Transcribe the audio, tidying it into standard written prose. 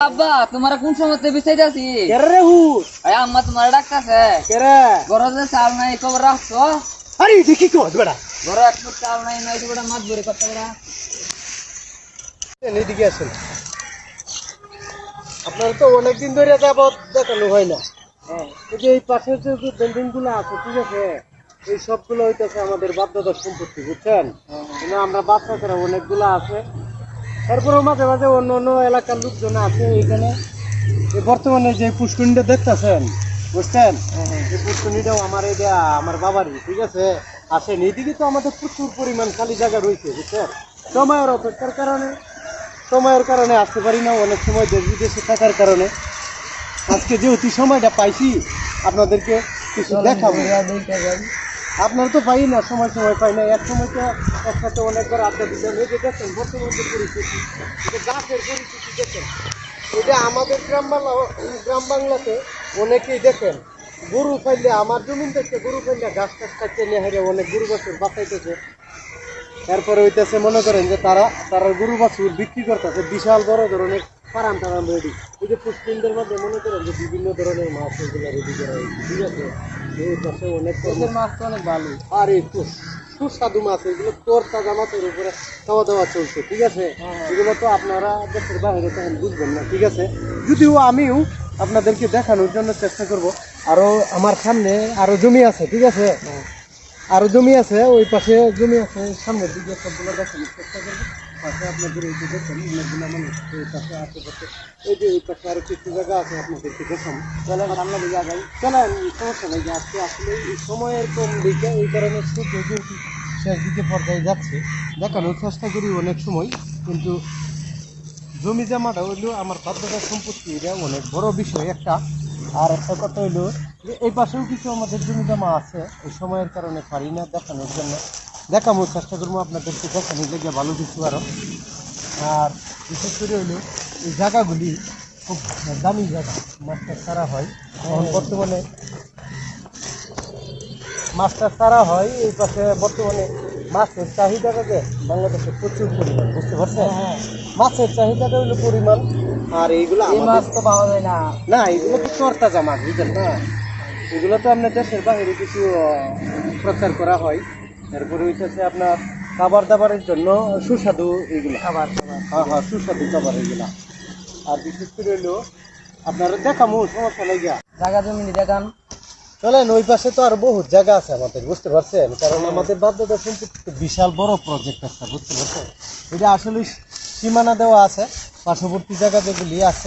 আব্বা তোমার কোন সময় বিচাইতেছি কেরে হু আম্মা তোমার ডাকতেছে কেরে ঘরে যে চাল নাই খবর রাখছো আরে দেখি কো বেটা ঘরে এক ফুট চাল নাই নাই তো মাছ ভরে করতে পারা এদিকে আসেন আপনার তো অনেকদিন ধরে যাবত দেখানো হয় না এই যে এই পাশে যে বিল্ডিং গুলো আছে ঠিক আছে এই সবগুলো হইতেছে আমাদের বাপদাদার সম্পত্তি বুঝছেন কিন্তু আমরা বাচ্চারা অনেকগুলো আছে তারপরেও মাঝে মাঝে অন্য অন্য এলাকার লোকজন আছে এখানে এই বর্তমানে যে পুষ্করিণীটা দেখতেছেন বুঝছেন এই পুষ্করিণীটাও আমার এটা আমার বাবারই ঠিক আছে আসেন এইদিকে তো আমাদের প্রচুর পরিমাণ খালি জায়গা রয়েছে বুঝছেন সময়ের অপেক্ষার কারণে সময়ের কারণে আসতে পারি না অনেক সময় দেশ বিদেশে থাকার কারণে আজকে যেহেতু সময়টা পাইছি আপনাদেরকে কিছু দেখাবো আপনারা তো পাই না সময় সময় পাই না এক সময় তো একসাথে অনেকবার আড্ডা দিতে এই যে দেখেন বর্তমান যে পরিস্থিতি এটা গাছের পরিস্থিতি দেখেন এটা আমাদের গ্রাম বাংলাতে অনেকেই দেখেন গরু ফাইলে আমার জমিন থেকে গরু ফাইলে গাছ টাছ কাটতে নিয়ে হেরে অনেক গরু বাছুর বাঁচাইতেছে এরপরে হইতেছে মনে করেন যে তারা গরু বাছুর বিক্রি করতেছে বিশাল বড় ধরনের ফার্ম টারাম রেডি এই যে পুষ্পিন্ডের মধ্যে মনে করেন যে বিভিন্ন ধরনের মাছ এগুলো রেডি করা হয়েছে ঠিক আছে এই পাশে অনেক মাছ তো অনেক ভালো আর এই সুস্বাদু মাছ এগুলো তোর তাজা মাছের উপরে খাওয়া দাওয়া চলছে ঠিক আছে এগুলো তো আপনারা দেশের বাইরে তখন বুঝবেন না ঠিক আছে যদিও আমিও আপনাদেরকে দেখানোর জন্য চেষ্টা করব আরো আমার সামনে আরো জমি আছে ঠিক আছে আরো জমি আছে ওই পাশে জমি আছে সামনের দিকে সবগুলো দেখানোর চেষ্টা করবো পাশে আপনাদের এই যে দেখেন অনেকগুলো মানুষ এই পাশে আশেপাশে এই যে এই পাশে আরো কিছু জায়গা আছে আপনাদেরকে দেখান চলেন সামনে দিকে আগাই চলেন সমস্যা নেই যে আজকে আসলে এই সময়ের কম দিকে এই কারণে সূর্য যেহেতু শেষ দিকে পর্যায়ে যাচ্ছে দেখানোর চেষ্টা করি অনেক সময় কিন্তু জমি জমাটা হইলো আমার বাধ্যতার সম্পত্তি এটা অনেক বড় বিষয় একটা আর একটা কথা হইলো যে এই পাশেও কিছু আমাদের জমি জমা আছে এই সময়ের কারণে পারি না দেখানোর জন্য দেখানোর চেষ্টা করবো আপনাদেরকে দেখানোর লেগে ভালো কিছু আরও আর বিশেষ করে হইলো এই জায়গাগুলি খুব দামি জায়গা মাছটা ছাড়া হয় এখন বর্তমানে মাছটা ছাড়া হয় এই পাশে বর্তমানে মাছের চাহিদাটা যে বাংলাদেশে প্রচুর পরিমাণ বুঝতে পারছেন মাছের চাহিদাটা হইলো পরিমাণ আর এইগুলো মাছ তো পাওয়া যায় না না এগুলো তো তরতাজা মাছ বুঝলেন না এগুলো তো আপনার দেশের বাইরে কিছু প্রচার করা হয় তারপরে হইতেছে আপনার খাবার দাবারের জন্য সুস্বাদু এগুলো খাবার হ্যাঁ সুস্বাদু খাবার এগুলা আর বিশেষ করে হইলো আপনারা দেখামো সমস্যা লাগিয়া জায়গা জমি দেখান চলেন ওই পাশে তো আরো বহুত জায়গা আছে আমাদের বুঝতে পারছেন কারণ আমাদের বাধ্যতা সম্পত্তি বিশাল বড় প্রজেক্ট একটা বুঝতে পারছেন এটা আসলে সীমানা দেওয়া আছে পার্শ্ববর্তী জায়গা যেগুলি আছে